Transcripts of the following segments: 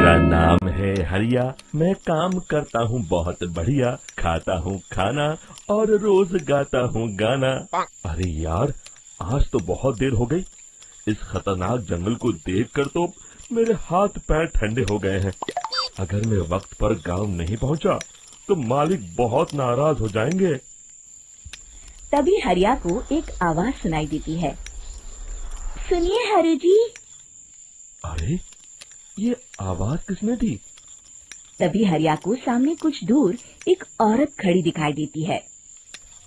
मेरा नाम है हरिया, मैं काम करता हूँ बहुत बढ़िया, खाता हूँ खाना और रोज गाता हूँ गाना। अरे यार, आज तो बहुत देर हो गई। इस खतरनाक जंगल को देखकर तो मेरे हाथ पैर ठंडे हो गए हैं। अगर मैं वक्त पर गांव नहीं पहुंचा तो मालिक बहुत नाराज हो जाएंगे। तभी हरिया को एक आवाज सुनाई देती है। सुनिए हरु जी। अरे, ये आवाज किसने दी? तभी हरिया को सामने कुछ दूर एक औरत खड़ी दिखाई देती है।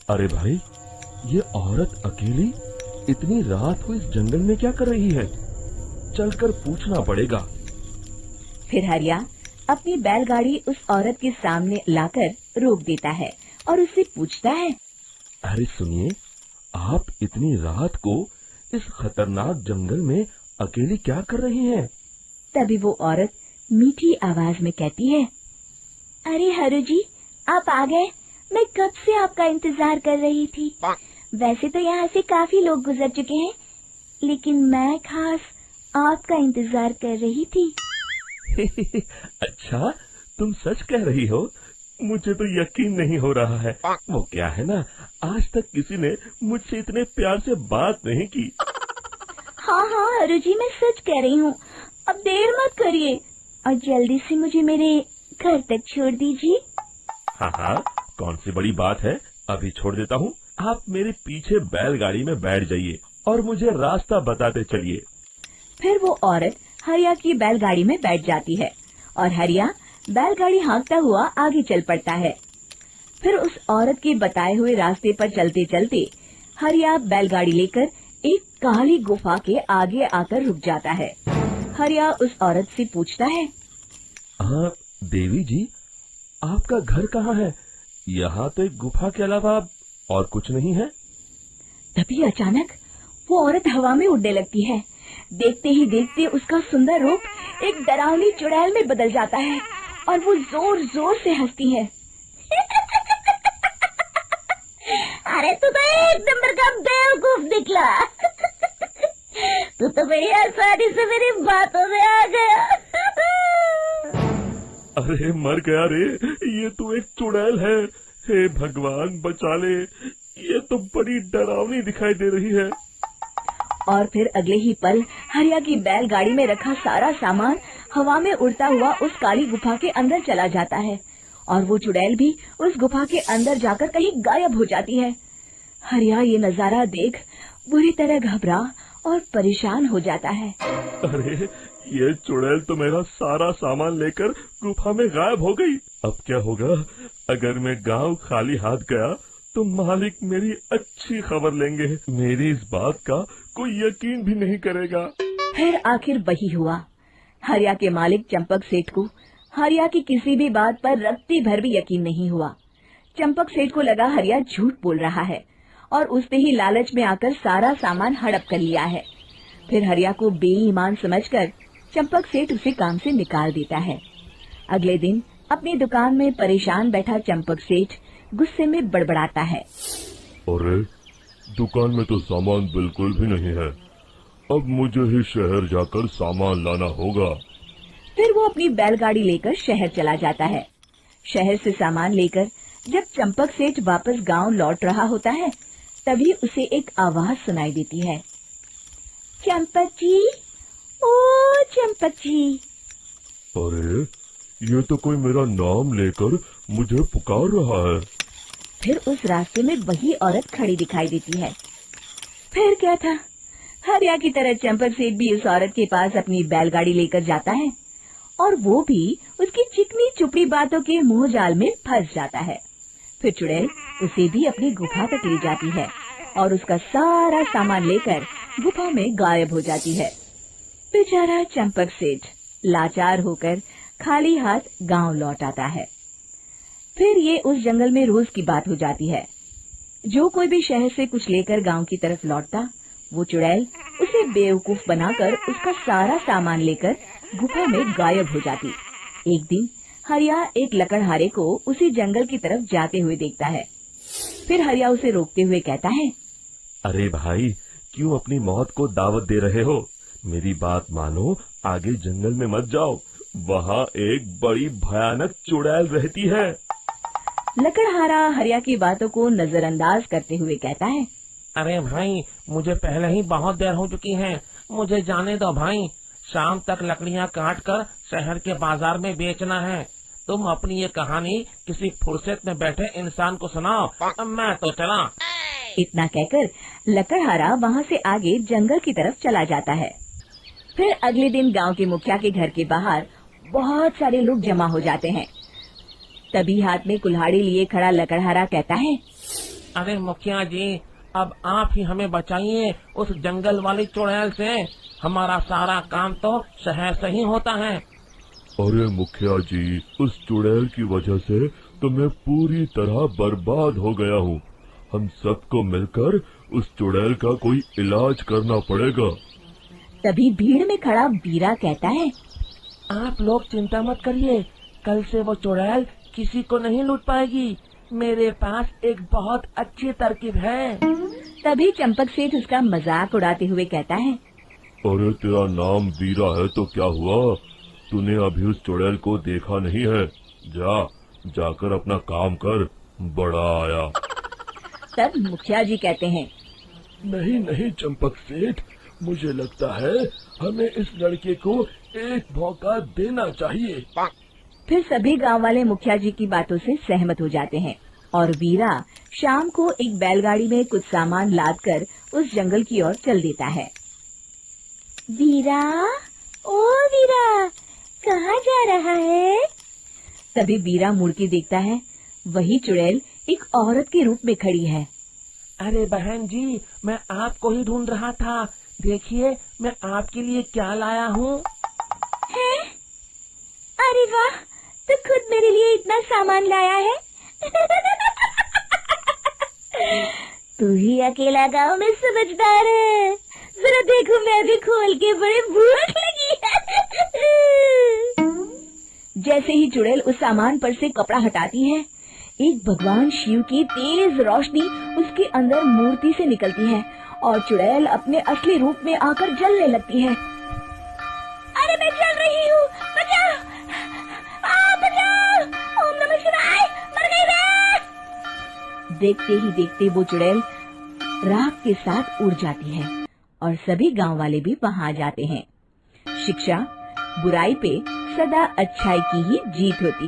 अरे भाई, ये औरत अकेली इतनी रात को इस जंगल में क्या कर रही है? चलकर पूछना पड़ेगा। फिर हरिया अपनी बैलगाड़ी उस औरत के सामने लाकर रोक देता है और उससे पूछता है। अरे सुनिए, आप इतनी रात को इस खतरनाक जंगल में अकेली क्या कर रही हैं? तभी वो औरत मीठी आवाज में कहती है। अरे हरु जी, आप आ गए। मैं कब से आपका इंतजार कर रही थी। वैसे तो यहाँ से काफी लोग गुजर चुके हैं, लेकिन मैं खास आपका इंतजार कर रही थी। अच्छा, तुम सच कह रही हो? मुझे तो यकीन नहीं हो रहा है। वो क्या है ना, आज तक किसी ने मुझसे इतने प्यार से बात नहीं की। हाँ हाँ हरु जी, मैं सच कह रही हूँ। अब देर मत करिए और जल्दी से मुझे मेरे घर तक छोड़ दीजिए। हाँ हाँ, कौन सी बड़ी बात है, अभी छोड़ देता हूँ। आप मेरे पीछे बैलगाड़ी में बैठ जाइए और मुझे रास्ता बताते चलिए। फिर वो औरत हरिया की बैलगाड़ी में बैठ जाती है और हरिया बैलगाड़ी हाँकता हुआ आगे चल पड़ता है। फिर उस औरत के बताए हुए रास्ते पर चलते चलते हरिया बैलगाड़ी लेकर एक काली गुफा के आगे आकर रुक जाता है। हरिया उस औरत से पूछता है। हाँ देवी जी, आपका घर कहाँ है? यहाँ तो एक गुफा के अलावा और कुछ नहीं है। तभी अचानक वो औरत हवा में उड़ने लगती है। देखते ही देखते उसका सुंदर रूप एक डरावनी चुड़ैल में बदल जाता है और वो जोर जोर से हंसती है। अरे तू तो एक नंबर का बेवकूफ निकला। तू तो बड़ी आसानी से मेरी बातों में आ गया। अरे मर गया रे, ये तो एक चुड़ैल है। हे भगवान बचा ले, ये तो बड़ी डरावनी दिखाई दे रही है। और फिर अगले ही पल हरिया की बैलगाड़ी में रखा सारा सामान हवा में उड़ता हुआ उस काली गुफा के अंदर चला जाता है और वो चुड़ैल भी उस गुफा के अंदर जाकर कहीं गायब हो जाती है। हरिया ये नजारा देख बुरी तरह घबरा और परेशान हो जाता है। अरे, ये चुड़ैल तो मेरा सारा सामान लेकर गुफा में गायब हो गई। अब क्या होगा? अगर मैं गांव खाली हाथ गया तो मालिक मेरी अच्छी खबर लेंगे। मेरी इस बात का कोई यकीन भी नहीं करेगा। फिर आखिर वही हुआ। हरिया के मालिक चंपक सेठ को हरिया की किसी भी बात पर रत्ती भर भी यकीन नहीं हुआ। चंपक सेठ को लगा हरिया झूठ बोल रहा है और उसने ही लालच में आकर सारा सामान हड़प कर लिया है। फिर हरिया को बेईमान समझकर चंपक सेठ उसे काम से निकाल देता है। अगले दिन अपनी दुकान में परेशान बैठा चंपक सेठ गुस्से में बड़बड़ाता है। अरे, दुकान में तो सामान बिल्कुल भी नहीं है। अब मुझे ही शहर जाकर सामान लाना होगा। फिर वो अपनी बैलगाड़ी लेकर शहर चला जाता है। शहर से सामान लेकर जब चंपक सेठ वापस गांव लौट रहा होता है, तभी उसे एक आवाज सुनाई देती है। चंपक जी, ओ चंपक जी। अरे, ये तो कोई मेरा नाम लेकर मुझे पुकार रहा है। फिर उस रास्ते में वही औरत खड़ी दिखाई देती है। फिर क्या था, हरिया की तरह चंपक सेठ भी उस औरत के पास अपनी बैलगाड़ी लेकर जाता है और वो भी उसकी चिकनी चुपड़ी बातों के मुंह जाल में फंस जाता है। फिर चुड़ैल उसे भी अपनी गुफा तक ले जाती है और उसका सारा सामान लेकर गुफा में गायब हो जाती है। बेचारा चंपक सेठ लाचार होकर खाली हाथ गांव लौट आता है। फिर ये उस जंगल में रोज की बात हो जाती है। जो कोई भी शहर से कुछ लेकर गांव की तरफ लौटता, वो चुड़ैल उसे बेवकूफ बनाकर उसका सारा सामान लेकर गुफा में गायब हो जाती। एक दिन हरिया एक लकड़हारे को उसी जंगल की तरफ जाते हुए देखता है। फिर हरिया उसे रोकते हुए कहता है। अरे भाई, क्यों अपनी मौत को दावत दे रहे हो? मेरी बात मानो, आगे जंगल में मत जाओ, वहाँ एक बड़ी भयानक चुड़ैल रहती है। लकड़हारा हरिया की बातों को नजरअंदाज करते हुए कहता है, अरे भाई, मुझे पहले ही बहुत देर हो चुकी है, मुझे जाने दो भाई। शाम तक लकड़ियाँ काट कर शहर के बाजार में बेचना है। तुम अपनी ये कहानी किसी फुर्सत में बैठे इंसान को सुनाओ, मैं तो चला। इतना कहकर लकड़हारा वहाँ से आगे जंगल की तरफ चला जाता है। फिर अगले दिन गांव के मुखिया के घर के बाहर बहुत सारे लोग जमा हो जाते हैं। तभी हाथ में कुल्हाड़ी लिए खड़ा लकड़हारा कहता है, अरे मुखिया जी, अब आप ही हमें बचाइए उस जंगल वाली चुड़ैल से। हमारा सारा काम तो शहर से ही होता है। अरे मुखिया जी, उस चुड़ैल की वजह से तो मैं पूरी तरह बर्बाद हो गया हूँ। हम सबको मिलकर उस चुड़ैल का कोई इलाज करना पड़ेगा। तभी भीड़ में खड़ा बीरा कहता है, आप लोग चिंता मत करिए, कल से वो चुड़ैल किसी को नहीं लूट पाएगी। मेरे पास एक बहुत अच्छी तरकीब है। तभी चंपक सेठ उसका मजाक उड़ाते हुए कहता है, अरे तेरा नाम वीरा है तो क्या हुआ? तूने अभी उस चुड़ैल को देखा नहीं है? जाकर अपना काम कर, बड़ा आया। तब मुखिया जी कहते हैं, नहीं चंपक सेठ, मुझे लगता है हमें इस लड़के को एक मौका देना चाहिए। फिर सभी गांव वाले मुखिया जी की बातों से सहमत हो जाते हैं और वीरा शाम को एक बैलगाड़ी में कुछ सामान लादकर उस जंगल की ओर चल देता है। वीरा, ओ वीरा, कहाँ जा रहा है? तभी वीरा मुड़ के देखता है, वही चुड़ैल एक औरत के रूप में खड़ी है। अरे बहन जी, मैं आपको ही ढूंढ रहा था। देखिए, मैं आपके लिए क्या लाया हूँ। अरे वाह, तो खुद मेरे लिए इतना सामान लाया है। तू ही अकेला गांव में समझदार है। जरा देखो, मैं भी खोल के, बड़े भूख लगी है। जैसे ही चुड़ैल उस सामान पर से कपड़ा हटाती है, एक भगवान शिव की तेज रोशनी उसके अंदर मूर्ति से निकलती है और चुड़ैल अपने असली रूप में आकर जलने लगती है। अरे मैं जल रही हूँ, बचाओ, बचाओ, ओम नमः शिवाय, मर गई मैं। देखते ही देखते वो चुड़ैल राख के साथ उड़ जाती है और सभी गांव वाले भी वहां जाते हैं। शिक्षा बुराई पे सदा अच्छाई की ही जीत होती है।